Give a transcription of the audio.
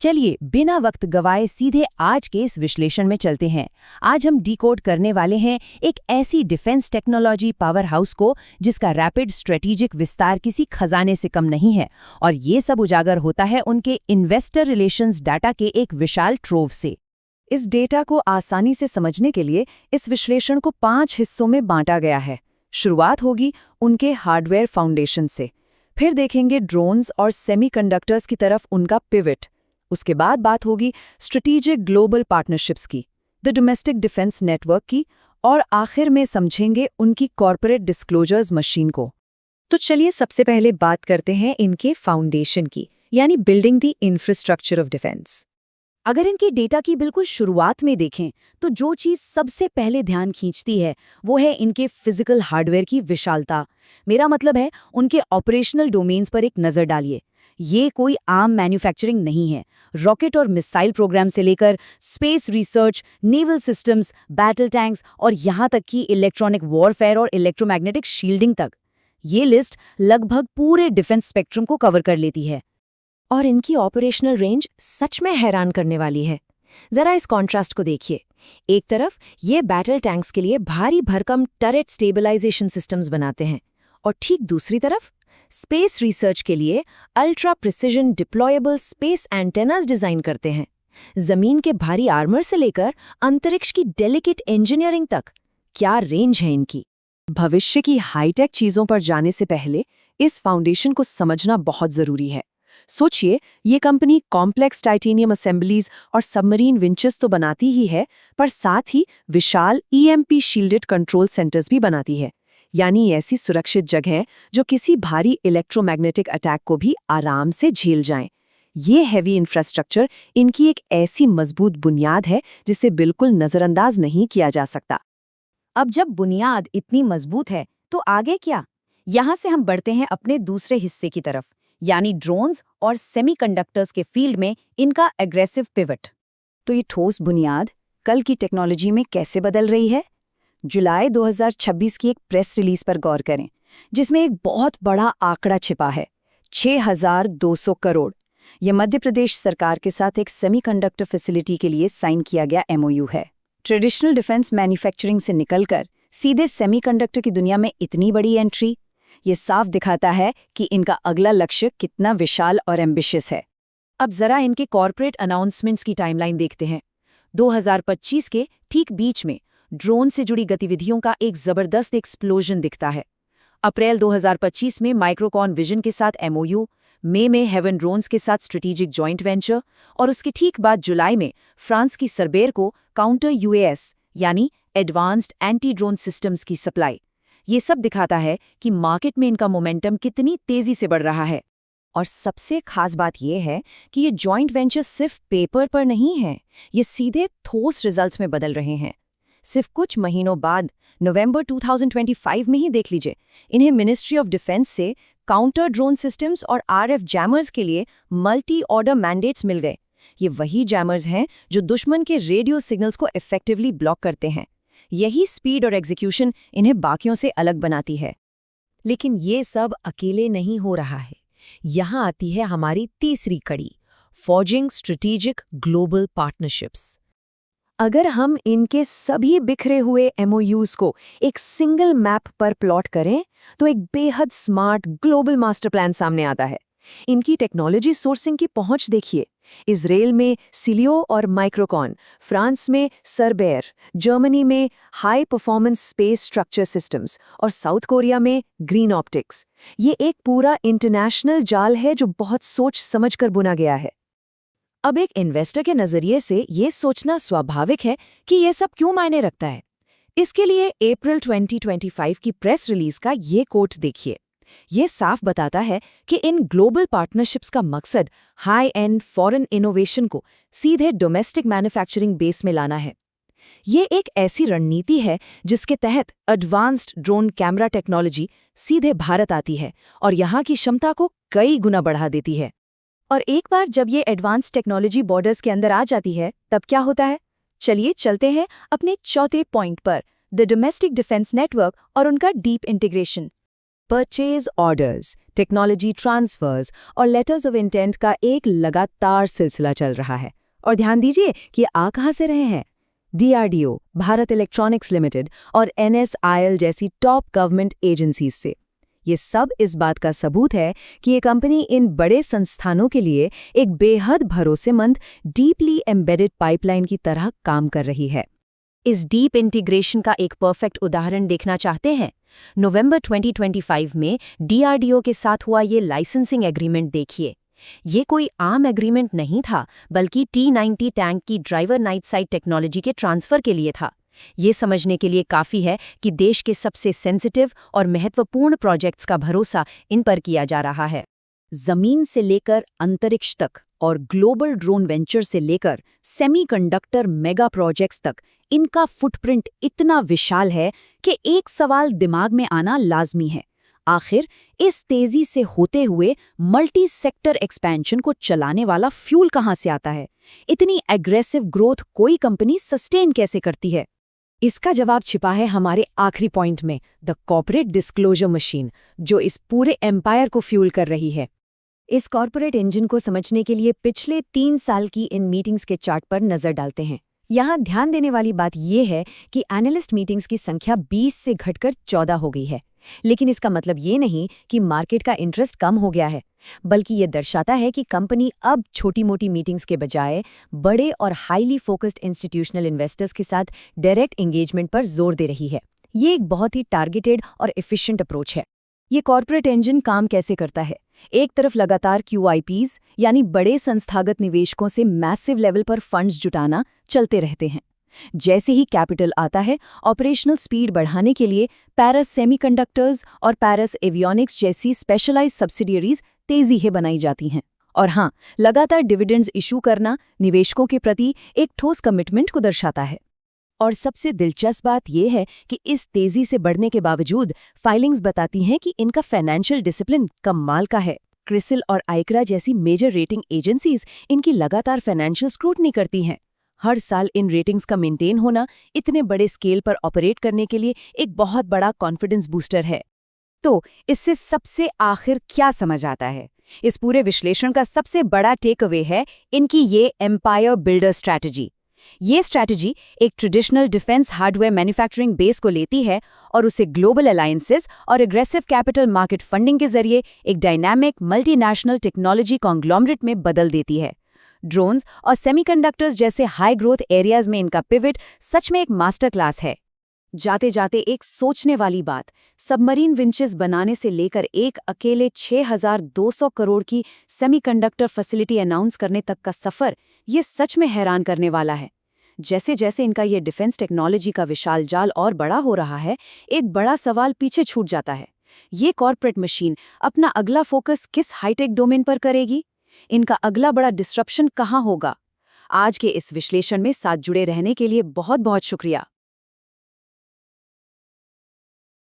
चलिए बिना वक्त गवाए सीधे आज के इस विश्लेषण में चलते हैं। आज हम डिकोड करने वाले हैं एक ऐसी डिफेंस टेक्नोलॉजी पावर हाउस को जिसका रैपिड स्ट्रेटेजिक विस्तार किसी खजाने से कम नहीं है, और ये सब उजागर होता है उनके इन्वेस्टर रिलेशंस डाटा के एक विशाल ट्रोव से। इस डेटा को आसानी से समझने के लिए इस विश्लेषण को 5 हिस्सों में बांटा गया है। शुरुआत होगी उनके हार्डवेयर फाउंडेशन से, फिर देखेंगे ड्रोन्स और सेमीकंडक्टर्स की तरफ उनका पिवट, उसके बाद बात होगी स्ट्रेटेजिक ग्लोबल पार्टनरशिप्स की, द डोमेस्टिक डिफेंस नेटवर्क की, और आखिर में समझेंगे उनकी कॉर्पोरेट डिस्क्लोजर्स मशीन को। तो चलिए सबसे पहले बात करते हैं इनके फाउंडेशन की, यानी building the infrastructure of defence. अगर इनके डेटा की बिल्कुल शुरुआत में देखें तो जो चीज़ सबसे पहले ध्यान खींचती है वो है इनके फिजिकल हार्डवेयर की विशालता। मेरा मतलब है उनके ऑपरेशनल डोमेन्स पर एक नज़र डालिए। ये कोई आम मैन्युफैक्चरिंग नहीं है। रॉकेट और मिसाइल प्रोग्राम से लेकर space research, naval systems, battle tanks और यहाँ तक कि इलेक्ट्रॉनिक वॉरफेयर और इलेक्ट्रोमैग्नेटिक शील्डिंग तक, ये लिस्ट लगभग पूरे डिफेंस स्पेक्ट्रम को कवर कर लेती है। और इनकी ऑपरेशनल रेंज सच में हैरान करने वाली है। जरा इस कॉन्ट्रास्ट को देखिए। एक तरफ ये बैटल टैंक्स के लिए भारी भरकम टरेट स्टेबलाइजेशन सिस्टम्स बनाते हैं, और ठीक दूसरी तरफ स्पेस रिसर्च के लिए ultra precision deployable space antennas design करते हैं। जमीन के भारी आर्मर से लेकर अंतरिक्ष की डेलिकेट इंजीनियरिंग तक, क्या रेंज है इनकी। भविष्य की हाईटेक चीजों पर जाने से पहले इस फाउंडेशन को समझना बहुत जरूरी है। सोचिए, ये कंपनी कॉम्प्लेक्स टाइटेनियम असेंबलीज और सबमरीन विंचेस तो बनाती ही है, पर साथ ही विशाल ईएमपी शील्डेड कंट्रोल सेंटर्स भी बनाती है, यानी ऐसी सुरक्षित जगहें जो किसी भारी इलेक्ट्रोमैग्नेटिक अटैक को भी आराम से झेल जाएं। ये हैवी इंफ्रास्ट्रक्चर इनकी एक ऐसी मजबूत बुनियाद है जिसे बिल्कुल नजरअंदाज नहीं किया जा सकता। अब जब बुनियाद इतनी मजबूत है तो आगे क्या? यहाँ से हम बढ़ते हैं अपने दूसरे हिस्से की तरफ, यानी ड्रोन्स और सेमीकंडक्टर्स के फील्ड में इनका एग्रेसिव पिवट। तो ये ठोस बुनियाद कल की टेक्नोलॉजी में कैसे बदल रही है? जुलाई 2026 की एक प्रेस रिलीज पर गौर करें, जिसमें एक बहुत बड़ा आंकड़ा छिपा है, 6200 करोड़। यह मध्य प्रदेश सरकार के साथ एक सेमीकंडक्टर फैसिलिटी के लिए साइन किया गया एमओयू है। ट्रेडिशनल डिफेंस मैन्युफैक्चरिंग से निकलकर सीधे सेमीकंडक्टर की दुनिया में इतनी बड़ी एंट्री, ये साफ दिखाता है कि इनका अगला लक्ष्य कितना विशाल और एम्बिशियस है। अब जरा इनके कॉर्पोरेट अनाउंसमेंट्स की टाइमलाइन देखते हैं। 2025 के ठीक बीच में ड्रोन से जुड़ी गतिविधियों का एक जबरदस्त एक्सप्लोजन दिखता है। अप्रैल 2025 में माइक्रोकॉन विजन के साथ एमओयू, मई में हेवन ड्रोन्स के साथ स्ट्रेटेजिक जॉइंट वेंचर, और उसके ठीक बाद जुलाई में फ्रांस की सरबेर को काउंटर यूएस यानी एडवांस्ड एंटी ड्रोन सिस्टम्स की सप्लाई। ये सब दिखाता है कि मार्केट में इनका मोमेंटम कितनी तेजी से बढ़ रहा है। और सबसे खास बात यह है कि ये जॉइंट वेंचर सिर्फ पेपर पर नहीं है, ये सीधे ठोस रिजल्ट्स में बदल रहे हैं। सिर्फ कुछ महीनों बाद नवंबर 2025 में ही देख लीजिए, इन्हें मिनिस्ट्री ऑफ डिफेंस से काउंटर ड्रोन सिस्टम्स और आरएफ जैमर्स के लिए मल्टी ऑर्डर मैंडेट्स मिल गए। ये वही जैमर्स हैं जो दुश्मन के रेडियो सिग्नल्स को इफेक्टिवली ब्लॉक करते हैं। यही स्पीड और एग्जीक्यूशन इन्हें बाकियों से अलग बनाती है। लेकिन ये सब अकेले नहीं हो रहा है। यहाँ आती है हमारी तीसरी कड़ी, फॉर्जिंग स्ट्रेटेजिक ग्लोबल पार्टनरशिप्स। अगर हम इनके सभी बिखरे हुए एमओयूज को एक सिंगल मैप पर प्लॉट करें तो एक बेहद स्मार्ट ग्लोबल मास्टर प्लान सामने आता है। इनकी टेक्नोलॉजी सोर्सिंग की पहुंच देखिए। इजराइल में सिलियो और माइक्रोकॉन, फ्रांस में सरबेर, जर्मनी में high performance space structure systems और साउथ कोरिया में ग्रीन ऑप्टिक्स। ये एक पूरा इंटरनेशनल जाल है जो बहुत सोच समझकर बुना गया है। अब एक इन्वेस्टर के नजरिए से ये सोचना स्वाभाविक है कि ये सब क्यों मायने रखता है। इसके लिए अप्रैल 2025 की प्रेस रिलीज का ये कोट देखिए। ये साफ बताता है कि इन ग्लोबल पार्टनरशिप्स का मकसद हाई एंड फॉरेन इनोवेशन को सीधे डोमेस्टिक मैन्युफैक्चरिंग बेस में लाना है। ये एक ऐसी रणनीति है जिसके तहत एडवांस्ड ड्रोन कैमरा टेक्नोलॉजी सीधे भारत आती है और यहाँ की क्षमता को कई गुना बढ़ा देती है। और एक बार जब ये एडवांस टेक्नोलॉजी बॉर्डर्स के अंदर आ जाती है तब क्या होता है? चलिए चलते हैं अपने चौथे पॉइंट पर, द डोमेस्टिक डिफेंस नेटवर्क और उनका deep integration. Purchase orders, technology transfers और लेटर्स ऑफ इंटेंट का एक लगातार सिलसिला चल रहा है। और ध्यान दीजिए कि आ कहाँ से रहे हैं। DRDO, भारत इलेक्ट्रॉनिक्स लिमिटेड और NSIL जैसी टॉप गवर्नमेंट एजेंसीज से। ये सब इस बात का सबूत है कि ये कंपनी इन बड़े संस्थानों के लिए एक बेहद भरोसेमंद, डीपली एम्बेडेड पाइपलाइन की तरह काम कर रही है। इस डीप इंटीग्रेशन का एक परफेक्ट उदाहरण देखना चाहते हैं? नवंबर 2025 में DRDO के साथ हुआ ये लाइसेंसिंग एग्रीमेंट देखिए। ये कोई आम एग्रीमेंट नहीं था, बल्कि T90 टैंक की ड्राइवर नाइट साइट टेक्नोलॉजी के ट्रांसफर के लिए था। ये समझने के लिए काफ़ी है कि देश के सबसे सेंसिटिव और महत्वपूर्ण प्रोजेक्ट्स का भरोसा इन पर किया जा रहा है। जमीन से लेकर अंतरिक्ष तक और ग्लोबल ड्रोन वेंचर से लेकर सेमीकंडक्टर मेगा प्रोजेक्ट्स तक इनका फुटप्रिंट इतना विशाल है कि एक सवाल दिमाग में आना लाजमी है। आखिर इस तेजी से होते हुए मल्टी सेक्टर एक्सपेंशन को चलाने वाला फ्यूल कहाँ से आता है? इतनी एग्रेसिव ग्रोथ कोई कंपनी सस्टेन कैसे करती है? इसका जवाब छिपा है हमारे आखिरी पॉइंट में, द कॉर्पोरेट डिस्क्लोजर मशीन, जो इस पूरे एम्पायर को फ्यूल कर रही है। इस कॉर्पोरेट इंजन को समझने के लिए पिछले 3 साल की इन मीटिंग्स के चार्ट पर नजर डालते हैं। यहाँ ध्यान देने वाली बात यह है कि एनालिस्ट मीटिंग्स की संख्या 20 से घटकर 14 हो गई है। लेकिन इसका मतलब ये नहीं कि मार्केट का इंटरेस्ट कम हो गया है, बल्कि ये दर्शाता है कि कंपनी अब छोटी मोटी मीटिंग्स के बजाय बड़े और हाईली फोकस्ड इंस्टीट्यूशनल इन्वेस्टर्स के साथ डायरेक्ट एंगेजमेंट पर जोर दे रही है। ये एक बहुत ही टारगेटेड और एफिशिएंट अप्रोच है। ये कॉर्पोरेट इंजन काम कैसे करता है? एक तरफ लगातार QIPs यानी बड़े संस्थागत निवेशकों से मैसिव लेवल पर फंड्स जुटाना चलते रहते हैं। जैसे ही कैपिटल आता है, ऑपरेशनल स्पीड बढ़ाने के लिए पैरस सेमीकंडक्टर्स और पैरस एवियोनिक्स जैसी स्पेशलाइज्ड सब्सिडियरीज तेजी से बनाई जाती हैं। और हाँ, लगातार डिविडेंड्स इशू करना निवेशकों के प्रति एक ठोस कमिटमेंट को दर्शाता है। और सबसे दिलचस्प बात यह है कि इस तेजी से बढ़ने के बावजूद फाइलिंग्स बताती हैं कि इनका फाइनेंशियल डिसिप्लिन कमाल का है। क्रिसिल और आइक्रा जैसी मेजर रेटिंग एजेंसीज इनकी लगातार फाइनेंशियल स्क्रूटनी करती हैं। हर साल इन रेटिंग्स का मेंटेन होना इतने बड़े स्केल पर ऑपरेट करने के लिए एक बहुत बड़ा कॉन्फिडेंस बूस्टर है। तो इससे सबसे आखिर क्या समझ आता है? इस पूरे विश्लेषण का सबसे बड़ा टेक अवे है इनकी ये एम्पायर बिल्डर स्ट्रैटेजी। ये स्ट्रैटेजी एक traditional defence hardware manufacturing base को लेती है और उसे ग्लोबल अलायंसेस और एग्रेसिव कैपिटल मार्केट फंडिंग के जरिए एक डायनामिक मल्टीनेशनल टेक्नोलॉजी कॉन्ग्लोमरेट में बदल देती है। ड्रोन्स और सेमीकंडक्टर्स जैसे हाई ग्रोथ एरियाज में इनका पिवट सच में एक मास्टर क्लास है। जाते जाते एक सोचने वाली बात, सबमरीन विंचेस बनाने से लेकर एक अकेले 6,200 करोड़ की सेमीकंडक्टर फैसिलिटी अनाउंस करने तक का सफर, ये सच में हैरान करने वाला है। जैसे जैसे इनका ये डिफेंस टेक्नोलॉजी का विशाल जाल और बड़ा हो रहा है, एक बड़ा सवाल पीछे छूट जाता है। ये कॉर्पोरेट मशीन अपना अगला फोकस किस हाईटेक डोमेन पर करेगी? इनका अगला बड़ा डिस्रप्शन कहाँ होगा? आज के इस विश्लेषण में साथ जुड़े रहने के लिए बहुत बहुत शुक्रिया।